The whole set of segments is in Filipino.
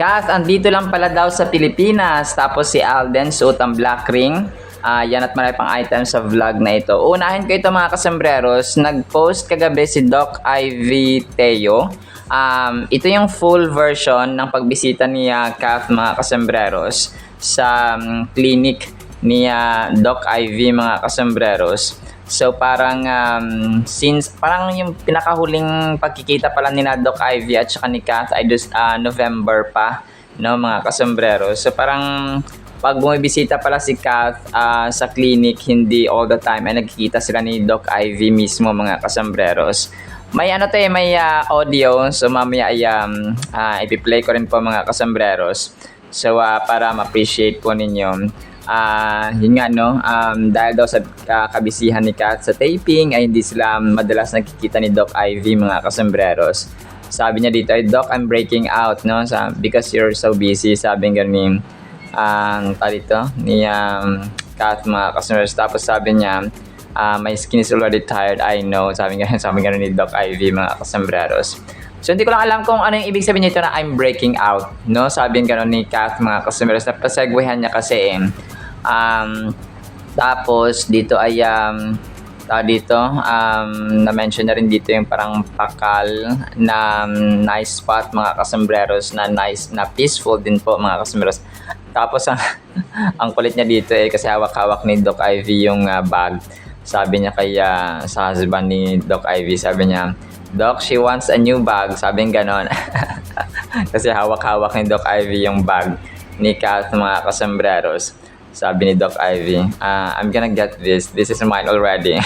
Kath, andito lang pala daw sa Pilipinas. Tapos si Alden, suot ang black ring. Yan at marami pang items sa vlog na ito. Unahin ko ito mga kasembreros. Nag-post kagabi si Doc Ivy Teo. Ito yung full version ng pagbisita ni Kath mga kasembreros sa clinic ni Doc Ivy mga kasembreros. So parang since parang yung pinakahuling pagkikita pala ni Doc Ivy at saka ni Kath ay November pa, no mga kasombrero. So parang pag bumibisita pala si Kath sa clinic, hindi all the time ay nagkikita sila ni Doc Ivy mismo mga kasombreros. May may audio, so mamaya ay ipi-play ko rin po mga kasombreros. So para ma-appreciate po ninyo. Yun nga no, dahil daw sa kabisihan ni Kath sa taping ay hindi sila madalas nakikita ni Doc Ivy mga kasombreros. Sabi niya dito ay, Doc, I'm breaking out no, because you're so busy, sabi nga ni Kath mga kasombreros. Tapos sabi niya, my skin is already tired, I know, sabi nga ni Doc Ivy mga kasombreros. So hindi ko lang alam kung ano yung ibig sabihin nito na I'm breaking out, no? Sabi nga ni Kath mga kasombreros, napasegwehan niya kasi tapos dito ay na-mention na rin dito yung parang pakal na nice spot mga kasombreros, na nice, na peaceful din po mga kasombreros. Tapos ang kulit niya dito kasi hawak-hawak ni Doc Ivy yung bag. Sabi niya kay sa husband ni Doc Ivy, sabi niya, Doc, she wants a new bag, sabi nga ganon. Kasi hawak-hawak ni Doc Ivy yung bag ni Kath mga kasombreros. Sabi ni Doc Ivy, I'm gonna get this is mine already.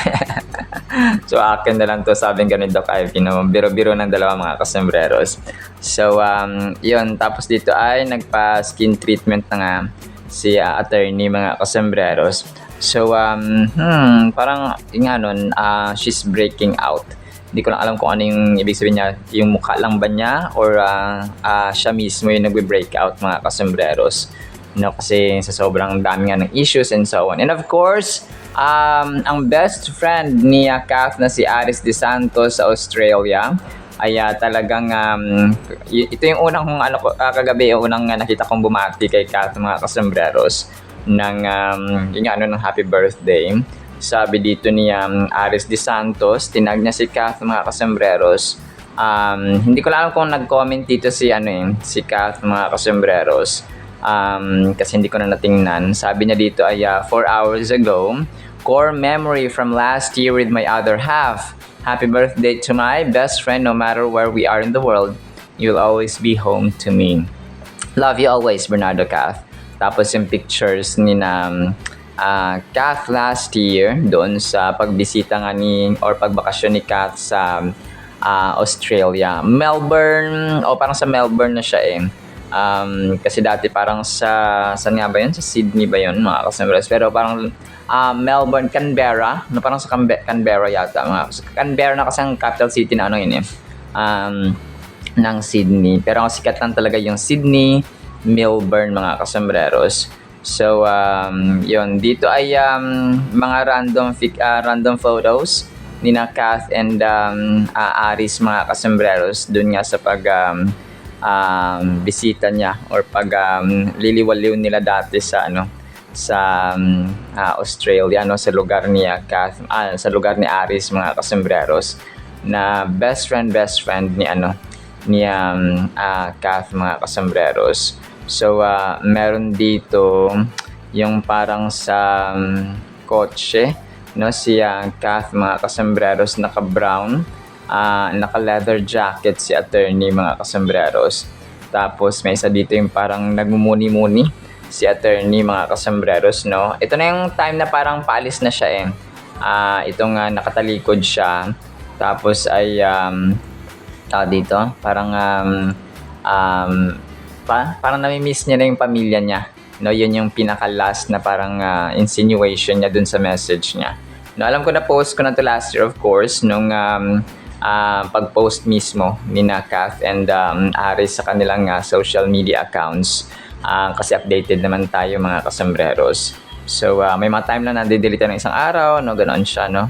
So akin na lang to, sabi nga ni Doc Ivy, no? Biro-biro ng dalawa mga kasombreros. So yun, tapos dito ay nagpa-skin treatment na nga si attorney mga kasombreros. So parang nga nun, she's breaking out. Hindi ko lang alam kung ano yung ibig sabihin niya, yung mukha lang ba niya or siya mismo yung nagbe-breakout mga kasombreros. No, kasi sa sobrang dami nga ng issues and so on. And of course, ang best friend ni Kath na si Aris De Santos sa Australia ay talagang ito yung unang kagabi, yung unang nakita kong bumati kay Kath mga kasombreros ng ng happy birthday. Sabi dito ni Aris De Santos, tinag niya si Kath mga kasombreros. Hindi ko lang alam kung nag-comment dito si Kath mga kasombreros. Kasi hindi ko na natingnan. Sabi niya dito ay 4 hours ago, core memory from last year with my other half. Happy birthday to my best friend, no matter where we are in the world. You'll always be home to me. Love you always, Bernardo Kath. Tapos yung pictures ni Kath last year doon sa pagbisita nga or pagbakasyon ni Kath sa Australia. Melbourne, parang sa Melbourne na siya kasi dati parang saan nga ba yun? Sa Sydney ba yun mga kasombreros? Pero parang Melbourne, Canberra, no, parang sa Canberra yata. Canberra na kasi ang capital city na ng Sydney. Pero ang sikat lang talaga yung Sydney, Melbourne mga kasombreros. So yun, dito ay mga random photos ni Kath and Aris mga kasombreros doon nga sa bisita niya or liliwaliw nila dati sa Australia, sa lugar ni Kath, sa lugar ni Aris mga kasombreros, na best friend ni Kath mga kasombreros. So meron dito yung parang sa kotse, no, si Kath mga kasombreros, naka-brown, naka-leather jacket si attorney mga kasombreros. Tapos may isa dito yung parang nagmumuni-muni si attorney mga kasombreros, no. Ito na yung time na parang paalis na siya itong nakatalikod siya. Tapos ay dito parang parang nami-miss niya na yung pamilya niya, no. Yun yung pinaka-last na parang insinuation niya dun sa message niya, no. Alam ko na post ko na to last year, of course, nung pag-post mismo ni Kath and Aris sa kanilang social media accounts, kasi updated naman tayo mga kasombreros. So may mga time lang na didelete ng isang araw, no, ganoon siya, no.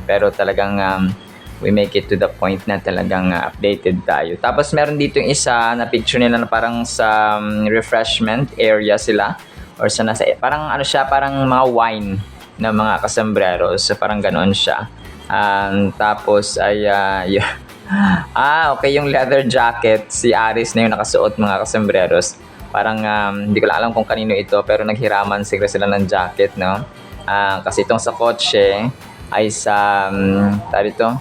Pero talagang we make it to the point na talagang updated tayo. Tapos meron dito yung isa na picture nila na parang sa refreshment area sila or sa nasa parang ano siya, parang mga wine na mga kasambreros. So parang ganoon siya. Tapos ay okay, yung leather jacket si Aris na yung nakasuot mga kasambreros. Parang hindi ko lang alam kung kanino ito pero naghiraman sila ng jacket, no? Kasi itong sa kotse ay sa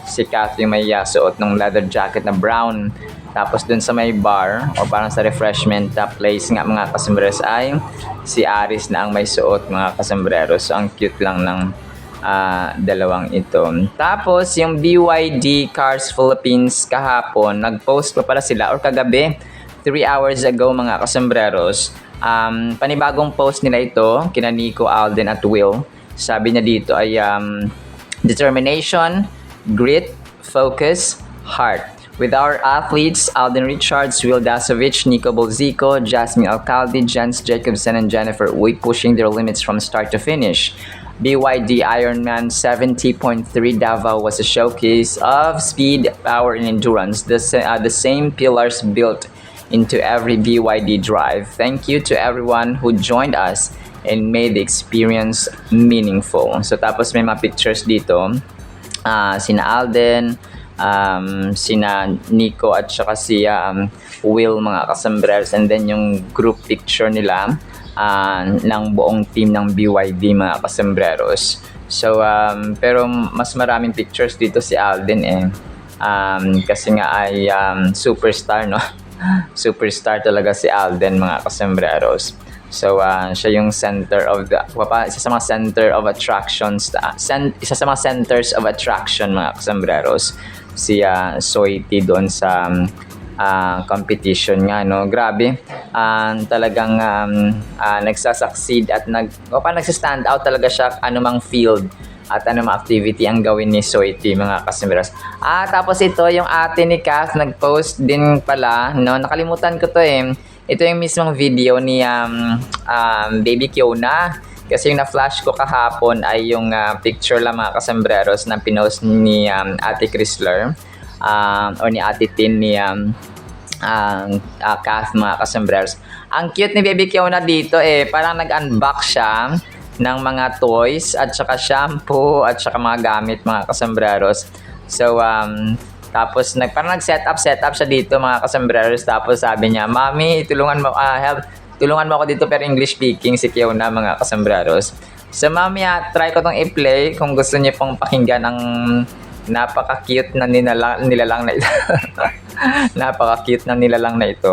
si Kath yung may suot ng leather jacket na brown. Tapos dun sa may bar o parang sa refreshment place nga mga kasambreros ay si Aris na ang may suot mga kasambreros. So ang cute lang ng dalawang ito. Tapos yung BYD Cars Philippines kahapon, nag-post pa pala sila or kagabi 3 hours ago mga kasambreros. Panibagong post nila ito kina Nico, Alden at Will. Sabi niya dito ay determination, grit, focus, heart. With our athletes, Alden Richards, Will Dasovich, Nico Bolzico, Jasmine Alcalde, Jens Jacobsen, and Jennifer Uy pushing their limits from start to finish. BYD Ironman 70.3 Davao was a showcase of speed, power, and endurance, the same pillars built into every BYD drive. Thank you to everyone who joined us and made the experience meaningful. So tapos may mga pictures dito, sina Alden, sina Nico at saka si Will mga kasambreros, and then yung group picture nila ng buong team ng BYD mga kasambreros. So pero mas maraming pictures dito si Alden kasi nga ay superstar, no? Superstar talaga si Alden mga kasambreros. So siya yung center of isa sa mga center of attractions, isa sa mga centers of attraction mga kasambreros, si Soiti doon sa competition nga, no? Grabe, talagang nagsasucceed at nagsistand out talaga siya anumang field at anumang activity ang gawin ni Soiti mga kasambreros. Tapos ito yung ate ni Kath nag-post din pala, no? Nakalimutan ko to Ito yung mismong video ni Baby Kiona. Kasi yung na-flash ko kahapon ay yung picture lang mga kasambreros na pinost ni Ate Chrysler o ni Ate Tin ni Kath mga kasambreros. Ang cute ni Baby Kiona dito parang nag-unbox siya ng mga toys at saka shampoo at saka mga gamit mga kasambreros. So tapos parang nag-set up siya dito mga kasambreros. Tapos sabi niya, "Mami, tulungan mo ako dito," pero English speaking si Kiona mga kasambreros. So mamaya try ko tong i-play kung gusto niyo pong pakinggan ang napaka-cute na nilalang na ito. Napaka-cute na nilalang na ito.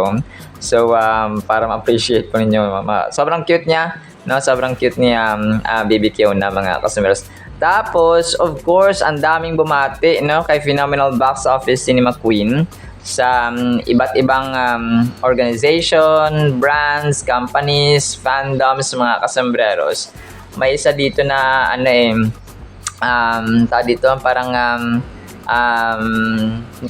So para ma-appreciate po ninyo, sobrang cute niya, no? Sobrang cute ni Baby Kiona mga kasambreros. Tapos, of course, ang daming bumati, no, kay Phenomenal Box Office Cinema Queen sa iba't ibang organization, brands, companies, fandoms, mga kasambreros. May isa dito na dito parang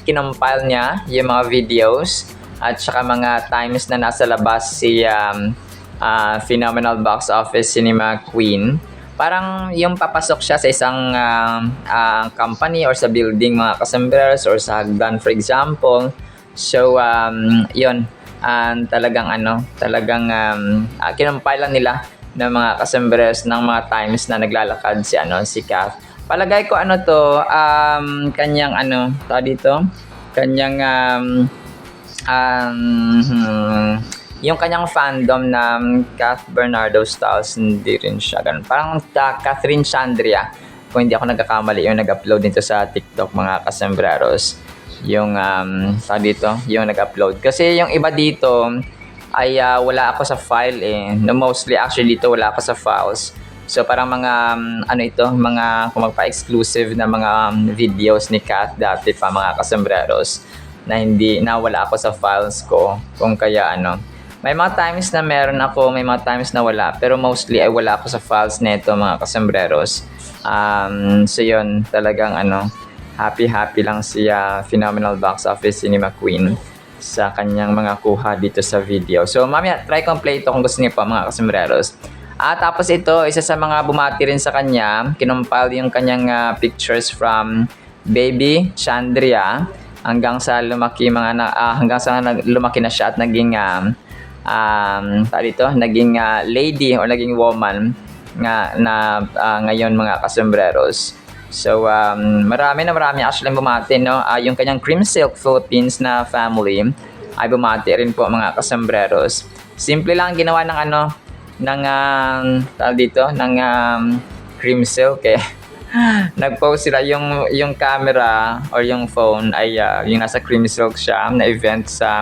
kinompile niya yung mga videos at saka mga times na nasa labas si Phenomenal Box Office Cinema Queen. Parang yung papasok siya sa isang company or sa building mga kasambreros or sa hagdan for example. So yun, talagang kinompile lang nila ng mga kasambreros ng mga times na naglalakad si Kath. Palagay ko kanyang kanyang yung kanyang fandom na Kath Bernardo Styles, hindi rin siya ganun. Parang Catherine Chandria, kung hindi ako nagkakamali, yung nag-upload nito sa TikTok mga kasambreros. Yung yung nag-upload. Kasi yung iba dito ay wala ako sa file No, mostly actually dito wala ako sa files. So parang mga mga kung magpa-exclusive na mga videos ni Kath dati pa mga kasambreros na wala ako sa files ko. Kung kaya may mga times na meron ako, may mga times na wala. Pero mostly ay wala ako sa files nito mga kasambreros. So yun, talagang happy lang siya Phenomenal Box Office Cinema Queen sa kanyang mga kuha dito sa video. So mamaya, try kong play ito kung gusto niyo pa mga kasambreros. Tapos ito, isa sa mga bumati rin sa kanya, kinompile yung kanyang pictures from baby Chandria hanggang sa lumaki lumaki na siya at naging naging lady or naging woman ngayon mga kasembreros. So marami actually bumati, no? Yung kanyang Cream Silk Philippines na family ay bumati rin po mga kasembreros. Simple lang ginawa ng Cream Silk nag-post sila yung camera or yung phone ay yung nasa Cream Silk siya na event sa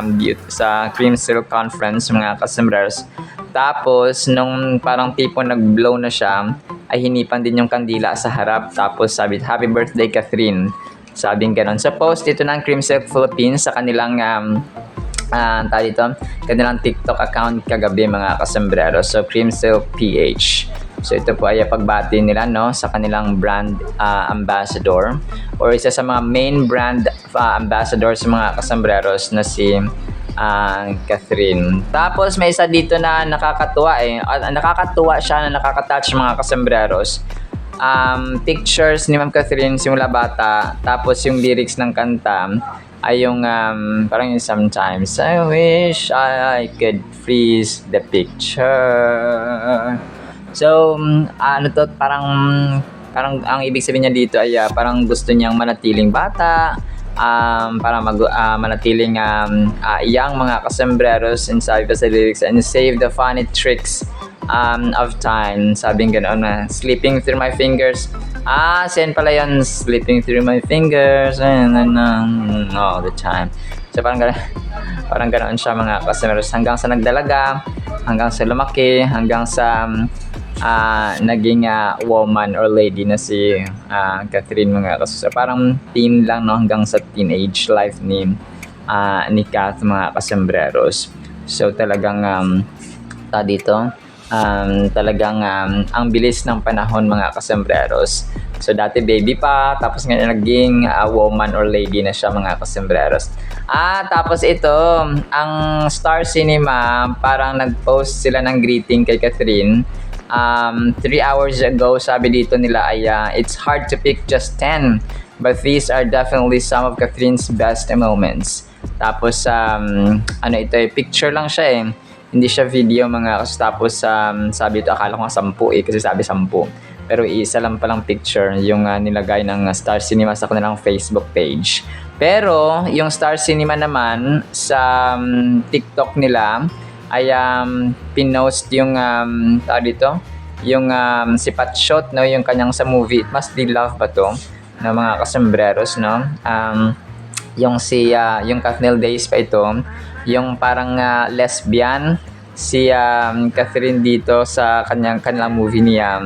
Cream Silk Conference mga kasembreros. Tapos nung parang tipo nag-blow na siya ay hinipan din yung kandila sa harap, tapos sabi happy birthday Catherine, sabing ganon. Sa post ito ng Cream Silk Philippines sa kanilang kanilang TikTok account kagabi mga kasembreros. So Cream Silk PH. So ito po ay pagbati nila, no, sa kanilang brand ambassador or isa sa mga main brand ambassadors mga kasembreros na si Catherine. Tapos may isa dito na nakakatuwa nakakatuwa siya na nakaka-touch mga kasembreros. Pictures ni Ma'am Catherine simula bata, tapos yung lyrics ng kanta ay yung parang yung sometimes I wish I could freeze the picture. So, parang ang ibig sabihin niya dito ay parang gusto niyang manatiling bata, para manatiling young mga kasembreros, and sabi pa sa lyrics, and save the funny tricks of time. Sabing ganoon na, slipping through my fingers. Sen pala yun, slipping through my fingers all the time. So parang ganoon siya mga kasembreros, hanggang sa nagdalaga, hanggang sa lumaki, hanggang sa naging woman or lady na si Catherine mga kasembreros. Parang teen lang, no, hanggang sa teenage life ni Kath mga kasembreros. So talagang talagang ang bilis ng panahon mga kasembreros. So dati baby pa, tapos ngayon naging woman or lady na siya mga kasembreros. Tapos ito, ang Star Cinema, parang nag-post sila ng greeting kay Catherine. 3 hours ago, sabi dito nila ay it's hard to pick just 10, but these are definitely some of Catherine's best moments. Tapos ito picture lang siya hindi siya video mga kasi. Tapos sabi ito, akala ko nga 10 kasi sabi 10, pero isa lang palang picture yung nilagay ng Star Cinema sa kanilang Facebook page. Pero yung Star Cinema naman sa TikTok nila ay pinost yung yung si Patshot, no, yung kanyang sa movie It Must Be Love ba to, na mga kasembreros, no, yung yung Kathnel Days pa ito, yung parang lesbian si Catherine dito sa kanilang movie niya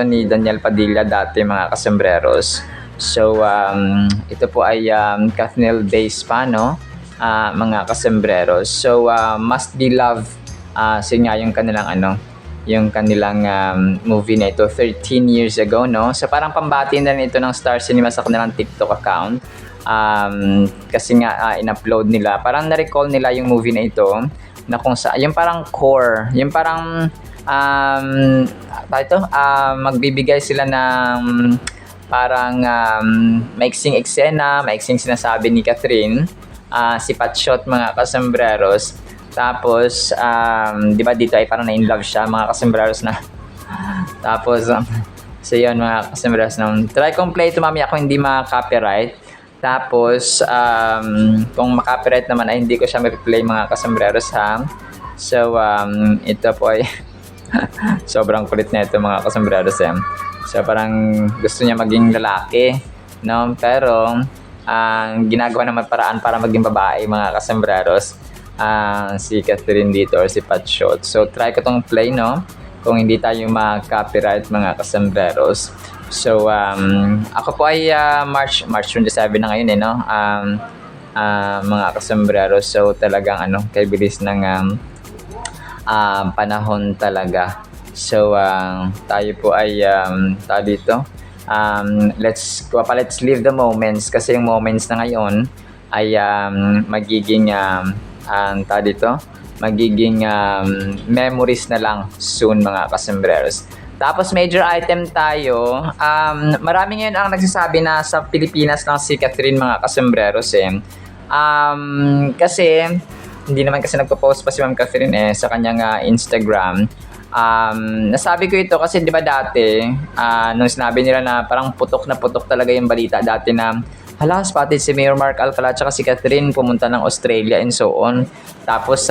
ni Daniel Padilla dati mga kasembreros. So ito po ay Kathnel Days pa, no, mga kasembreros. So Must Be Love nga yung kanilang movie na ito 13 years ago, no. So parang pambati na rin ito ng Star Cinema sa kanilang TikTok account, kasi nga in-upload nila, parang na-recall nila yung movie na ito na kung yung parang core, yung parang magbibigay sila ng parang maiksing eksena, maiksing sinasabi ni Catherine, si Patshot mga kasembreros. Tapos di ba dito ay parang na-inlove siya mga kasembreros na. Tapos so yun mga kasembreros, try kong play ito mamaya kung hindi ma-copyright. Tapos kung ma-copyright naman ay hindi ko siya ma-play mga kasembreros, ha. So ito po ay sobrang kulit na ito mga kasembreros, So parang gusto niya maging lalaki, no, pero ginagawa naman paraan para maging babae mga kasembreros, si Catherine dito or si Patshot. So try ko tong play, no, kung hindi tayo ma-copyright mga kasembreros. So ako po ay March 27 na ngayon, no, mga kasembreros. So talagang kay bilis ng panahon talaga. So tayo po ay let's live the moments, kasi yung moments na ngayon ay magiging magiging memories na lang soon mga kasembreros. Tapos major item tayo. Marami ngayon ang nagsasabi na sa Pilipinas lang si Catherine mga kasembreros eh. Kasi hindi naman kasi nagpo-post pa si Ma'am Catherine sa kanyang Instagram. Nasabi ko ito kasi 'di ba dati nung sinabi nila na parang putok na putok talaga yung balita dati na hala, spotted si Mayor Mark Alcala at si Catherine pumunta ng Australia and so on. Tapos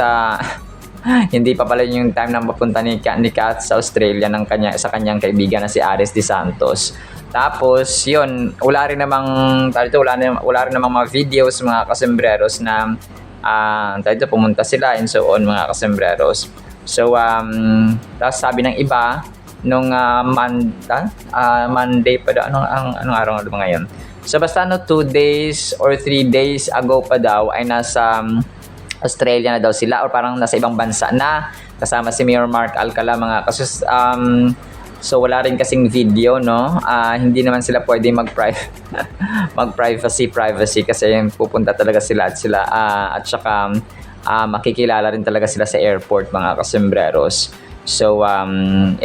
hindi pa pala yung time na mapunta ni Kat sa Australia sa kanyang kaibigan na si Aris De Santos. Tapos, yun, wala rin namang mga videos mga kasembreros na pumunta sila and so on mga kasembreros. So, tapos sabi ng iba, nung Monday pa daw, anong araw na ba ngayon? So, basta 2 days or 3 days ago pa daw ay nasa Australia na daw sila or parang nasa ibang bansa na kasama si Mayor Mark Alcala mga kasus. So wala rin kasing video, no? Hindi naman sila pwede mag-privacy kasi pupunta talaga sila at saka makikilala rin talaga sila sa airport mga kasembreros. So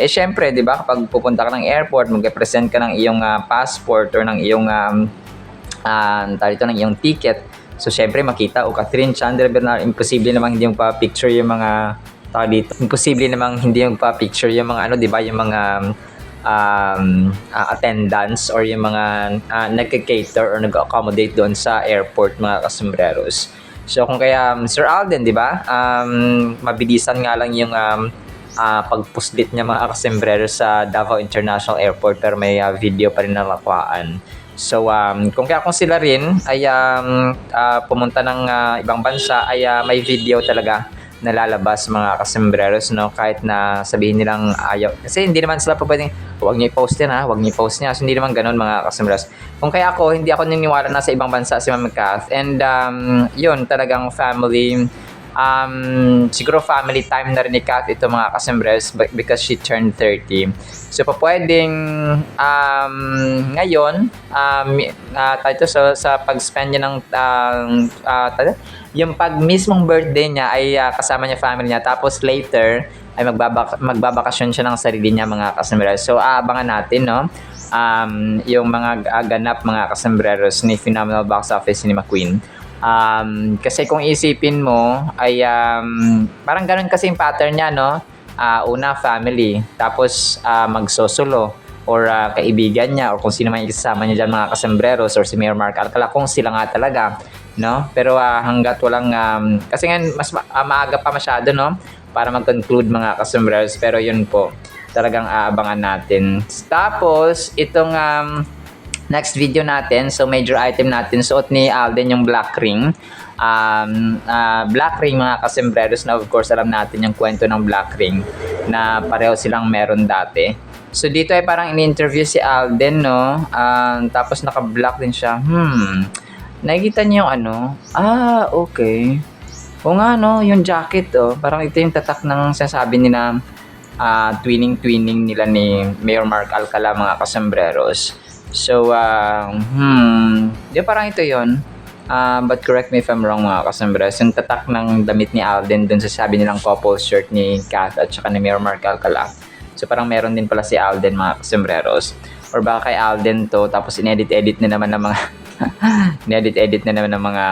syempre, 'di ba, kapag pupunta ka ng airport, mag-present ka ng iyong passport or ng iyong ng iyong ticket. So, syempre, makita, Catherine Chandler Bernal, imposible namang hindi yung pa-picture yung mga tao dito. Imposible namang hindi yung pa-picture yung mga, di ba, yung mga attendants or yung mga nag-cater or nag-accommodate doon sa airport, mga kasembreros. So, kung kaya, Sir Alden, di ba, mabilisan nga lang yung pag-puslit niya mga kasembreros sa Davao International Airport pero may video pa rin na nakuhaan. So, kung sila rin ay pumunta ng ibang bansa ay may video talaga na lalabas mga kasembreros, no? Kahit na sabihin nilang ayaw. Kasi hindi naman sila pwedeng, huwag niyo i-post yan huwag niyo i-post niya. So, hindi naman ganun mga kasembreros. Kung kaya hindi ako naniniwala na sa ibang bansa si Ma'am Kath. And yun, talagang family, siguro family time na rin ni Kath ito mga kasembreros because she turned 30. So, pwedeng ngayon, sa pag-spend niya ng yung pag mismong birthday niya ay kasama niya family niya. Tapos later, ay magbabakasyon siya ng sarili niya mga kasembreros. So, abangan natin, no? Yung mga ganap mga kasembreros ni Phenomenal Box Office ni McQueen. Kasi kung isipin mo, ay parang ganun kasi yung pattern niya, no? Una, family. Tapos, magsosolo or kaibigan niya or kung sino man isasama niya dyan mga kasembreros or si Mayor Mark Alcala kung sila nga talaga, no? Pero hanggat walang kasi nga mas maaga pa masyado, no, para mag-conclude mga kasembreros, pero yun po talagang aabangan natin. Tapos itong next video natin, so major item natin, suot ni Alden yung black ring. Black ring mga kasembreros na of course alam natin yung kwento ng black ring na pareho silang meron dati. So dito ay parang in-interview si Alden, no? Tapos naka-black din siya. Nakikita niyo yung okay. O nga, no, yung jacket, parang ito yung tatak ng sinasabi nila twinning nila ni Mayor Mark Alcala mga kasembreros. So, di parang ito yon. But correct me if I'm wrong mga kasembreros. Yung tatak ng damit ni Alden dun sa sabi nilang couple shirt ni Kath at saka ni Mayor Mark Alcala. So parang meron din pala si Alden mga kasembreros. Or baka kay Alden to, tapos inedit-edit na naman ng mga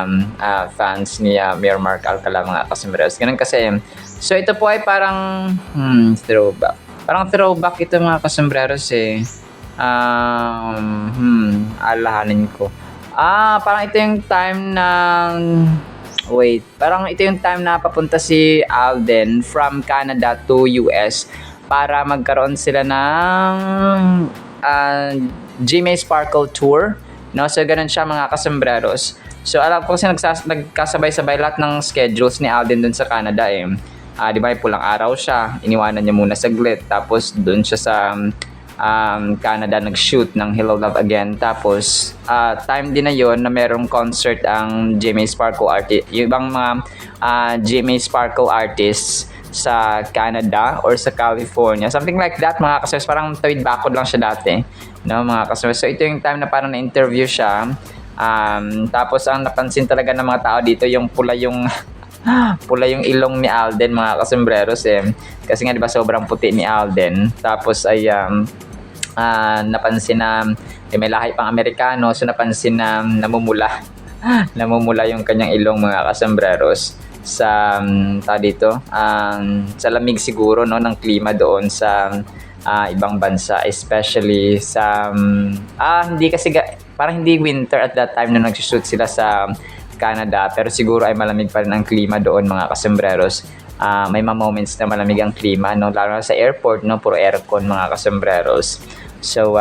fans ni Mayor Mark Alcala mga kasembreros. Ganun kasi. So ito po ay parang throwback. Parang throwback ito mga kasembreros eh. Alahanin ko. Parang ito yung time parang ito yung time na papunta si Alden from Canada to US para magkaroon sila ng GMA Sparkle Tour, no? So ganun siya mga kasembreros. So alam ko kasi nagkasabay-sabay lahat ng schedules ni Alden dun sa Canada eh. Di ba, pulang araw siya, iniwanan niya muna saglit, tapos dun siya sa Canada nag-shoot ng Hello Love Again. Tapos time din na yon na merong concert ang GMA Sparkle artist, yung ibang mga GMA Sparkle artists sa Canada or sa California, something like that mga kasers. Parang tawid bakod lang siya dati, no mga kasers. So ito yung time na parang na-interview siya. Tapos ang napansin talaga ng mga tao dito, yung pula yung pula yung ilong ni Alden mga kasembreros eh. Kasi nga 'di ba sobrang puti ni Alden. Tapos ay napansin na may lahi pang Amerikano, so napansin na namumula yung kanyang ilong mga kasembreros sa dito sa lamig siguro no ng klima doon sa ibang bansa, especially sa hindi kasi parang hindi winter at that time na nagsushoot sila sa Canada, pero siguro ay malamig pa rin ang klima doon mga kasembreros. May mga moments na malamig ang klima no, lalo na sa airport no, puro aircon mga kasembreros. So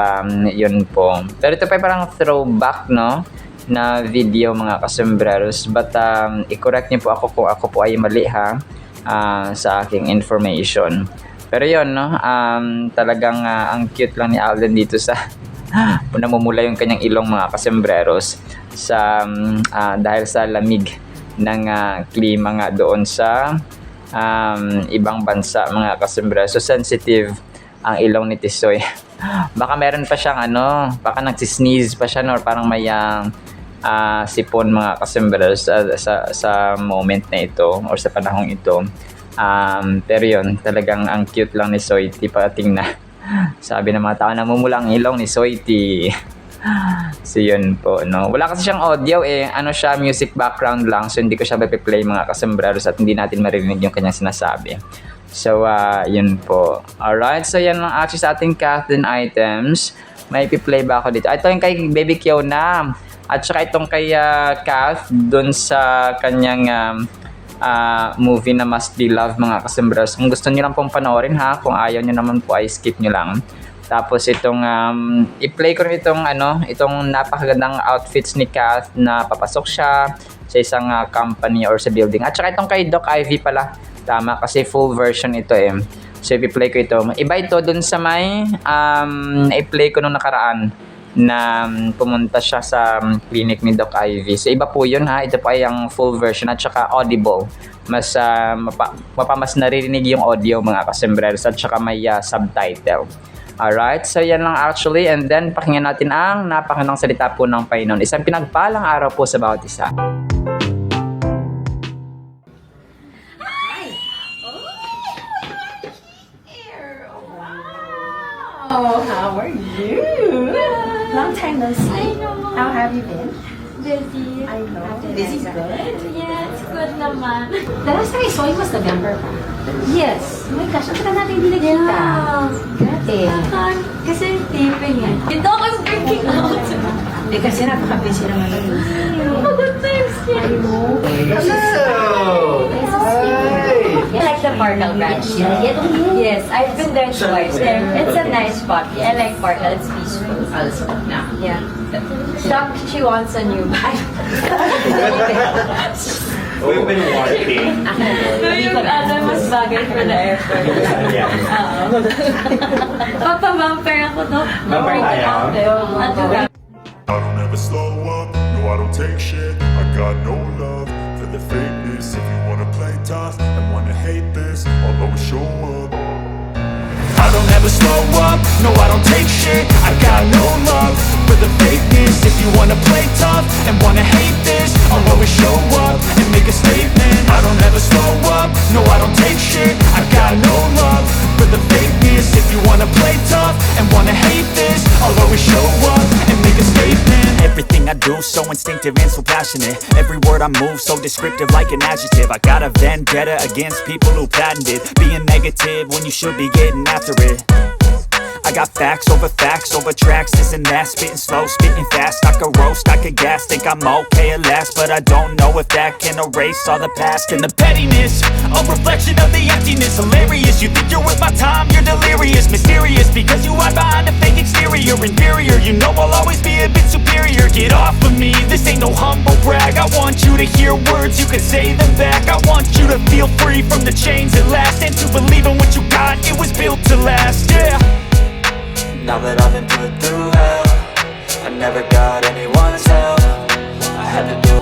yun po, pero ito pa parang throwback no na video mga kasembreros, but i-correct niyo po ako kung ako po ay mali ha sa aking information. Pero yun no, talagang ang cute lang ni Alden dito sa namumula yung kanyang ilong mga kasembreros sa dahil sa lamig ng klima nga doon sa ibang bansa mga kasembreros. So sensitive ang ilong ni Tisoy. Baka meron pa siyang baka nagsisneeze pa siya no, or parang may sipon mga kasembreros sa moment na ito or sa panahong ito. Pero yun, talagang ang cute lang ni Soiti pagdating na sabi ng mga tao, namumula ang ilong ni Soiti. So yun po no. Wala kasi siyang audio siya, music background lang, so hindi ko siya play mga kasembreros at hindi natin maririnig yung kanyang sinasabi. So yun po. Alright, so yan lang actually sa ating Kathleen items. May i-play ba ako dito? Ito yung kay Baby Kiona at saka itong kay Kath dun sa kanyang movie na Must Be Love mga kasembreros. Kung gusto niyo lang pong panoorin ha, kung ayaw niyo naman po ay skip niyo lang. Tapos itong i-play ko rin itong napakagandang outfits ni Kath na papasok siya sa isang company or sa building. At saka itong kay Doc Ivy pala. Tama, kasi full version ito So i-play ko ito. Iba ito dun sa may i-play ko nung nakaraan na pumunta siya sa clinic ni Doc Ivy. So iba po yun ha. Ito po ay ang full version at saka audible. Mas mas naririnig yung audio mga kasembreros at saka may subtitle. Alright, so yan lang actually. And then pakinggan natin ang napakagandang salita po ng Panginoon. Isang pinagpalang araw po sa bawat isa. Oh, how are you? Long time no see. I know. How have you been? Busy. I know. After Busy is that. good. Yes, good naman. The last time I saw you was November pa. Yes. Oh my gosh, ang tagal natin hindi nagkita. Grabe. Kasi taping Dito ako freaking out. Kasi napaka-busy naman ako. Good times yan. I know. Hello! Nice to see you. I like the Parkal branch. Yes, I've been there twice. It's a nice spot. I like Parkal. It's peaceful. Also, na. Yeah. She wants a new bag. We've been walking. So yung mas bagay for the airport. Yeah. Papabumper ako to. Bumper tayo? I don't ever slow up, no I don't take shit. I got no love for the fakeness. If you wanna play tough and wanna hate this, I'll always show up. I don't ever slow up, no I don't take shit. I got no love for the fakeness. If you wanna play tough and wanna hate this, I'll always show up and make a statement. I don't ever slow up, no I don't take shit. I got no love for the fakeness. If you wanna play tough and wanna hate this, I'll always show up and make a statement. Everything I do so instinctive and so passionate. Every word I move so descriptive like an adjective. I got a vendetta against people who patented being negative when you should be getting after it. I got facts over tracks, this and that. Spitting slow, spitting fast. I could roast, I could gas. Think I'm okay at last, but I don't know if that can erase all the past. And the pettiness, a reflection of the emptiness. Hilarious, you think you're worth my time, you're delirious. Mysterious, because you hide behind a fake exterior. Inferior, you know I'll always be a bit superior. Get off of me, this ain't no humble brag. I want you to hear words, you can say them back. I want you to feel free from the chains at last, and to believe in what you got, it was built to last, yeah. Now that I've been put through hell, I never got anyone's help. I had to do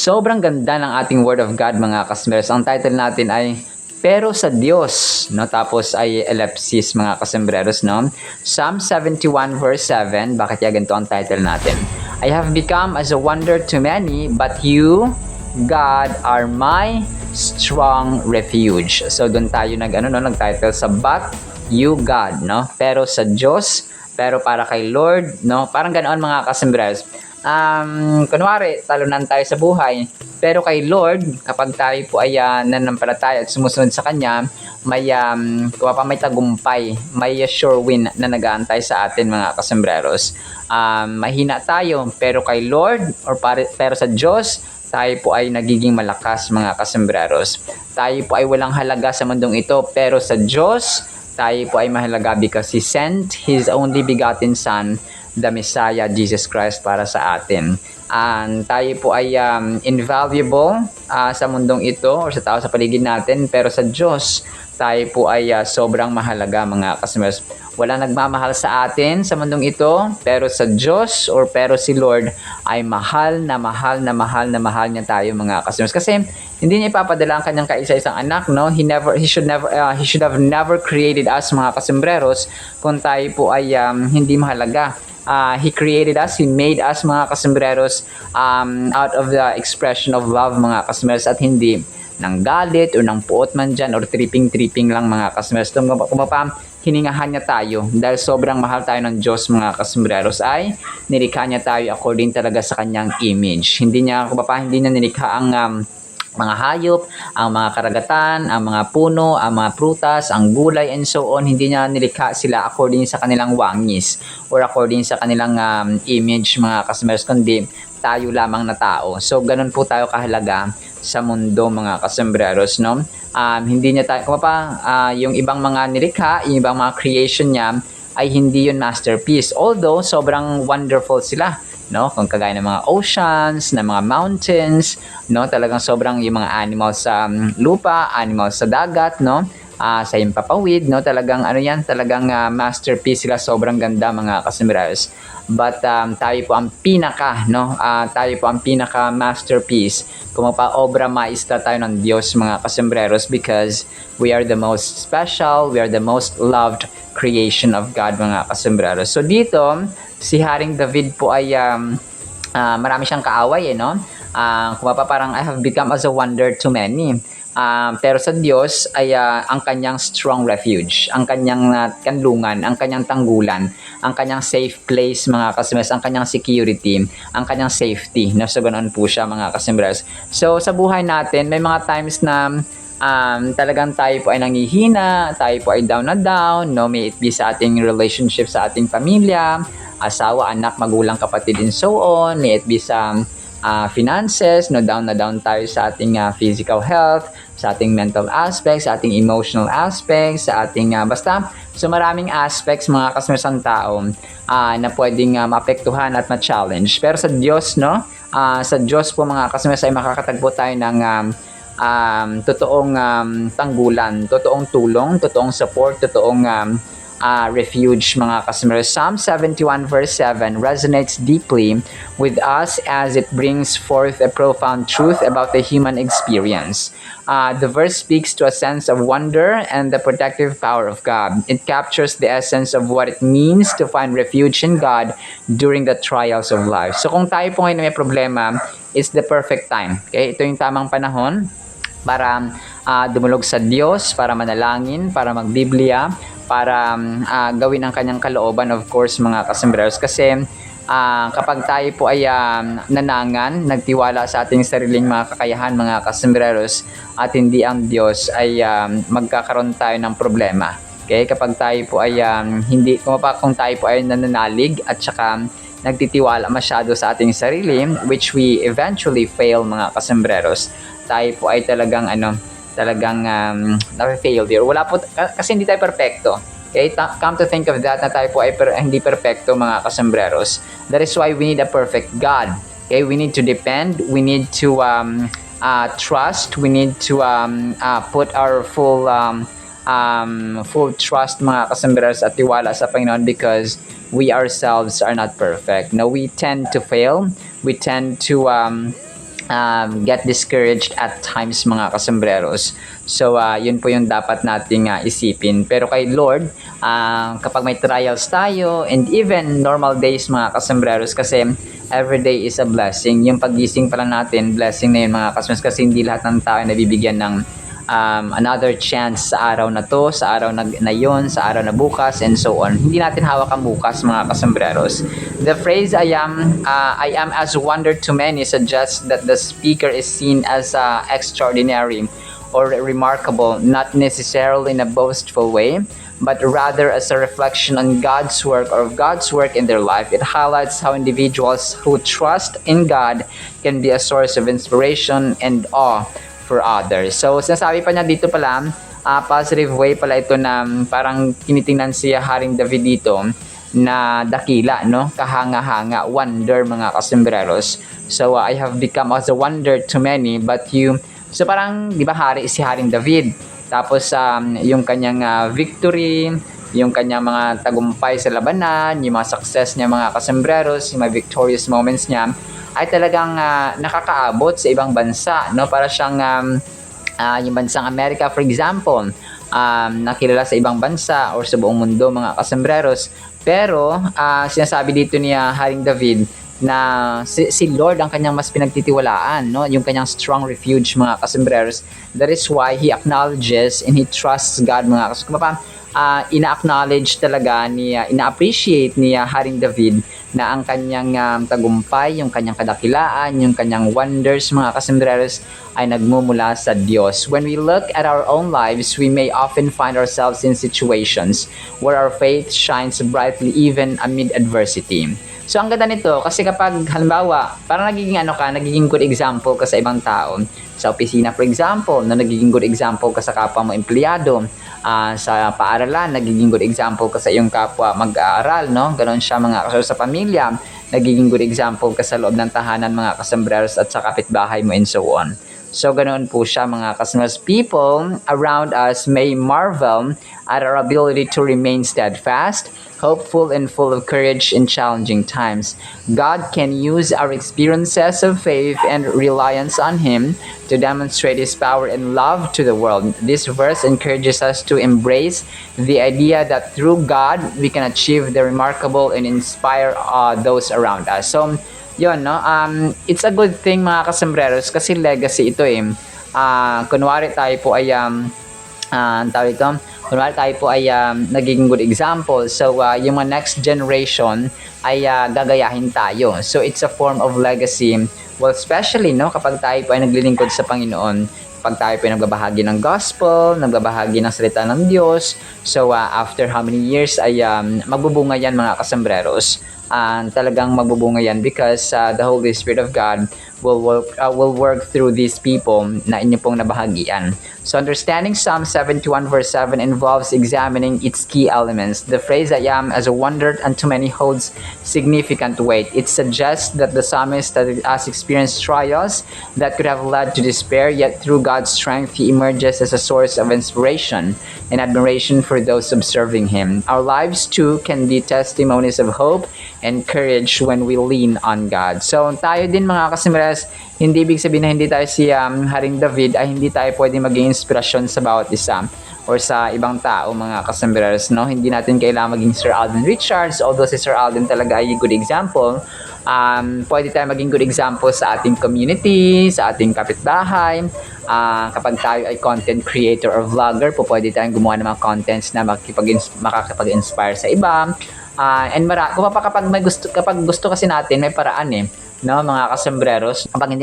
Sobrang ganda ng ating Word of God mga kasembreros. Ang title natin ay Pero sa Diyos, no? Tapos ay ellipsis mga kasembreros, no? Psalm 71 verse 7, bakit kaya ganito ang title natin? I have become as a wonder to many, but you, God, are my strong refuge. So doon tayo nag-title sa but you, God, no? Pero sa Diyos, pero para kay Lord, no? Parang ganoon mga kasembreros. Kunwari, talunan tayo sa buhay, pero kay Lord, kapag tayo po ay nanampalataya at sumusunod sa Kanya, may tagumpay, may sure win na nag-aantay sa atin mga kasembreros. Mahina tayo, pero kay Lord, pero sa Diyos, tayo po ay nagiging malakas mga kasembreros. Tayo po ay walang halaga sa mundong ito, pero sa Diyos, tayo po ay mahalaga because He sent His only begotten Son, the Messiah, Jesus Christ, para sa atin. Tayo po ay invaluable sa mundong ito or sa tao sa paligid natin, pero sa Diyos, tayo po ay sobrang mahalaga mga kasembreros. Wala nagmamahal sa atin sa mundong ito, pero sa Diyos pero si Lord ay mahal na mahal na mahal na mahal niya tayo mga kasembreros. Kasi hindi niya ipapadala ang kanyang kaisa-isang anak, no? He should have never created us mga kasembreros kung tayo po ay hindi mahalaga. He created us, He made us mga kasembreros out of the expression of love mga kasembreros, at hindi ng galit o ng puot man dyan or tripping lang mga kasembreros. Kumapa, hiningahan niya tayo dahil sobrang mahal tayo ng Diyos mga kasembreros, ay nilikha niya tayo according talaga sa kanyang image. Hindi niya nilikha ang mga hayop, ang mga karagatan, ang mga puno, ang mga prutas, ang gulay, and so on. Hindi niya nilikha sila according sa kanilang wangis or according sa kanilang image mga kasembreros, kundi tayo lamang na tao. So ganun po tayo kahalaga sa mundo mga kasembreros, no? Hindi niya tayo yung ibang mga nilikha, yung ibang mga creation niya ay hindi yun masterpiece, although sobrang wonderful sila, no? Kung kagaya ng mga oceans, ng mga mountains, no? Talagang sobrang yung mga animals sa lupa, animals sa dagat, no? Sa himpapawid, no? Talagang talagang masterpiece sila, sobrang ganda mga kasembreros. But tayo po ang pinaka, no? Tayo po ang pinaka masterpiece. Kung obra maestra tayo ng Diyos mga kasembreros, because we are the most special, we are the most loved creation of God mga kasembreros. So dito, si Haring David po ay marami siyang kaaway, no? Parang I have become as a wonder to many. Pero sa Diyos ay ang kanyang strong refuge, ang kanyang kanlungan, ang kanyang tanggulan, ang kanyang safe place mga kasembreros, ang kanyang security, ang kanyang safety. No? So ganoon po siya mga kasembreros. So sa buhay natin, may mga times na talagang tayo po ay nangihina, tayo po ay down na down, no? May it be sa ating relationship sa ating pamilya, asawa, anak, magulang, kapatid, and so on. May it be sa finances, no? Down na down tayo sa ating physical health, sa ating mental aspects, sa ating emotional aspects, sa ating so maraming aspects mga kasembreros ng tao na pwedeng maapektuhan at ma-challenge. Pero sa Diyos, no? Sa Diyos po mga kasembreros ay makakatagpo tayo ng totoong tanggulan, totoong tulong, totoong support, totoong refuge mga kasembreros. Psalm 71 verse 7 resonates deeply with us as it brings forth a profound truth about the human experience. The verse speaks to a sense of wonder and the protective power of God. It captures the essence of what it means to find refuge in God during the trials of life. So kung tayo po ngayon may problema, it's the perfect time. Okay? Ito yung tamang panahon para dumulog sa Diyos, para manalangin, para magbiblia, para gawin ang kanyang kalooban, of course mga kasembreros. Kasi kapag tayo po ay nanangan, nagtiwala sa ating sariling mga kakayahan mga kasembreros, at hindi ang Diyos, ay magkakaroon tayo ng problema. Okay? Kapag tayo po ay kung tayo po ay nananalig at saka nagtitiwala masyado sa ating sarili, which we eventually fail mga kasembreros, tayo po ay talagang na-failure. Wala po, kasi hindi tayo perfecto. Okay? Come to think of that, na tayo po ay hindi perfecto mga kasembreros. That is why we need a perfect God. Okay? We need to depend. We need to trust. We need to put our full trust mga kasembreros at tiwala sa Panginoon, because we ourselves are not perfect. No, we tend to fail. We tend to get discouraged at times mga kasembreros. So, yun po yung dapat nating isipin. Pero kay Lord, kapag may trials tayo and even normal days mga kasembreros, kasi every day is a blessing. Yung pagising pa lang natin, blessing na yun mga kasembreros, kasi hindi lahat ng tao nabibigyan ng another chance sa araw na to, sa araw na yun, sa araw na bukas, and so on. Hindi natin hawak ang bukas mga kasembreros. The phrase I am as wonder to many suggests that the speaker is seen as extraordinary or remarkable, not necessarily in a boastful way, but rather as a reflection on God's work or God's work in their life. It highlights how individuals who trust in God can be a source of inspiration and awe for others. So, sinasabi pa niya dito pala, positive way pala ito na parang tinitingnan siya Haring David dito na dakila, no? Kahanga-hanga, wonder mga kasembreros. So, I have become as a wonder to many, but you... So, parang, di ba, hari si Haring David. Tapos, yung kanyang victory, yung kanyang mga tagumpay sa labanan, yung mga success niya mga kasembreros, yung mga victorious moments niya, ay talagang nakakaabot sa ibang bansa, no? Para siyang yung bansang Amerika, for example, nakilala sa ibang bansa or sa buong mundo mga kasembreros. Pero sinasabi dito niya Haring David na si Lord ang kanyang mas pinagtitiwalaan, no? Yung kanyang strong refuge mga kasembreros. That is why he acknowledges and he trusts God mga kasembreros. Ina-acknowledge talaga niya, ina-appreciate niya Haring David na ang kanyang tagumpay, yung kanyang kadakilaan, yung kanyang wonders mga kasembreros ay nagmumula sa Diyos. When we look at our own lives, we may often find ourselves in situations where our faith shines brightly even amid adversity. So ang ganda nito kasi kapag halimbawa, parang nagiging good example ka sa ibang tao. Sa opisina for example, nagiging good example ka sa kapwa mo empleyado. Sa paaralan, nagiging good example ka sa iyong kapwa mag-aaral, no? Ganon siya mga kasama sa pamilya. Nagiging good example ka sa loob ng tahanan mga kasembreros at sa kapitbahay mo and so on. So ganoon po siya mga kasembreros. People around us may marvel at our ability to remain steadfast, hopeful, and full of courage in challenging times. God can use our experiences of faith and reliance on Him to demonstrate His power and love to the world. This verse encourages us to embrace the idea that through God, we can achieve the remarkable and inspire those around us. So, yun, no? It's a good thing mga kasembreros kasi legacy ito eh. Kunwari tayo po ay kunwari tayo po ay nagiging good example. So, yung mga next generation ay gagayahin tayo. So, it's a form of legacy. Well, especially, no, kapag tayo po ay naglilingkod sa Panginoon, kapag tayo po ay nagbabahagi ng gospel, nagbabahagi ng salita ng Diyos. So, after how many years ay magbubunga yan mga kasembreros. Talagang magbubunga yan because the Holy Spirit of God will work through these people na inyo pong nabahagian. So understanding Psalm 71 verse 7 involves examining its key elements. The phrase I am as a wonder unto many holds significant weight. It suggests that the psalmist has experienced trials that could have led to despair, yet through God's strength he emerges as a source of inspiration and admiration for those observing him. Our lives too can be testimonies of hope and courage when we lean on God. So tayo din mga kasembreros, hindi ibig sabihin na hindi tayo si Haring David ay hindi tayo pwedeng maging inspirasyon sa bawat isa or sa ibang tao mga kasembreros, no? Hindi natin kailangan maging Sir Alden Richards, although si Sir Alden talaga ay good example. Pwede tayo maging good example sa ating community, sa ating kapitbahay. Kapag tayo ay content creator or vlogger, pwede tayong gumawa ng mga contents na makakapag-inspire sa iba. And kapag gusto kasi natin, may paraan eh. No, mga kasembreros, kapag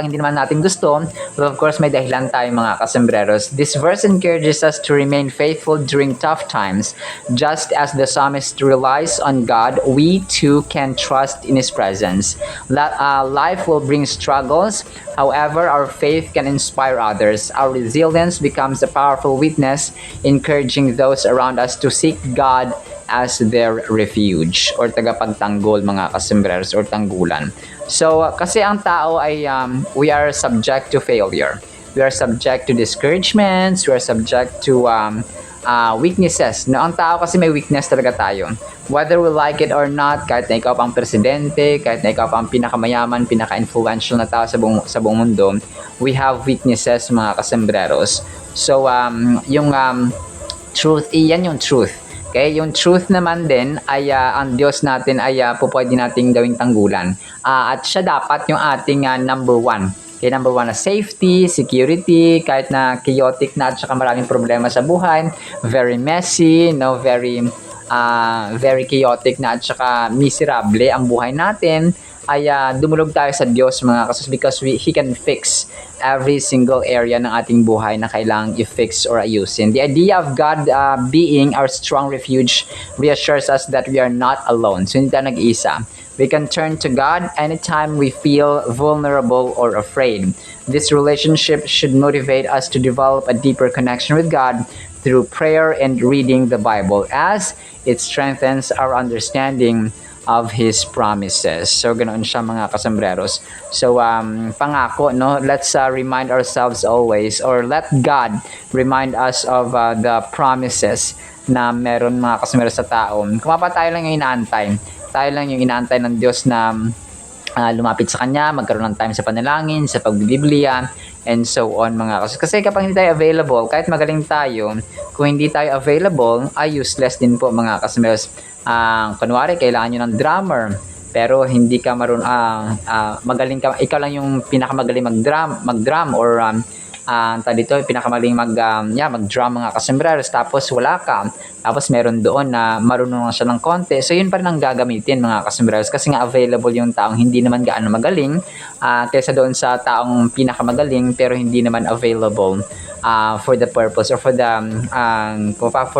hindi naman natin gusto, well, of course may dahilan tayo mga kasembreros. This verse encourages us to remain faithful during tough times. Just as the psalmist relies on God, we too can trust in His presence. Life will bring struggles. However, our faith can inspire others. Our resilience becomes a powerful witness, encouraging those around us to seek God as their refuge or tagapagtanggol mga kasembreros or tanggulan. So, kasi ang tao ay we are subject to failure. We are subject to discouragements. We are subject to weaknesses. No, ang tao kasi may weakness talaga tayo. Whether we like it or not, kahit na ikaw pang presidente, kahit na ikaw pang pinakamayaman, pinaka-influential na tao sa buong mundo, we have weaknesses, mga kasembreros. So, yung truth, iyan yung truth. Okay, yung truth naman din ay ang Diyos natin ay pwede nating gawing tanggulan. At siya dapat yung ating number one. Okay, number one na safety, security, kahit na chaotic na at saka maraming problema sa buhay, very messy, no, very chaotic na at saka miserable ang buhay natin, ay dumulog tayo sa Diyos, mga kasus, because He can fix every single area ng ating buhay na kailangang i-fix or ayusin. The idea of God being our strong refuge reassures us that we are not alone. So, hindi tayo nag-iisa. We can turn to God anytime we feel vulnerable or afraid. This relationship should motivate us to develop a deeper connection with God through prayer and reading the Bible, as it strengthens our understanding of His promises. So, ganoon siya, mga kasembreros. So, pangako, no? Let's remind ourselves always, or let God remind us of the promises na meron, mga kasembreros, sa tao. Kung tayo lang yung inaantay. Tayo lang yung inaantay ng Diyos na lumapit sa Kanya, magkaroon ng time sa panalangin, sa pagbibiblia, and so on, mga kasus. Kasi kapag hindi tayo available, kahit magaling tayo, kung hindi tayo available, ay useless din po, mga kasembreros. Kunwari, kailangan nyo ng drummer, pero hindi ka magaling ka, ikaw lang yung pinakamagaling mag-drum or dito, pinakamagaling mag-drum, mga kasembreros, tapos wala ka, tapos meron doon na marunong siya ng konti, so yun pa rin ang gagamitin, mga kasembreros, kasi nga available yung taong hindi naman gaano magaling, kaysa doon sa taong pinakamagaling pero hindi naman available for the purpose or for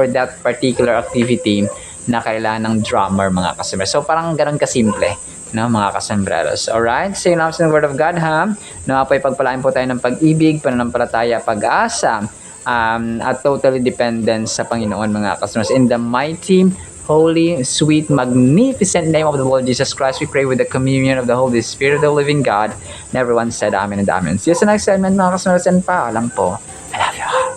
that particular activity na kailangan ng drummer, mga kasembreros. So, parang ganun kasimple, no, mga kasembreros. Alright? So, yun lang sa Word of God, ha? Na po, pagpalain po tayo ng pag-ibig, pananampalataya, pag-asa, at totally dependent sa Panginoon, mga kasembreros. In the mighty, holy, sweet, magnificent name of the Lord Jesus Christ, we pray with the communion of the Holy Spirit of the living God. And everyone said, Amen and Amen. See you sa next segment, mga kasembreros, and paalam po. I love you all.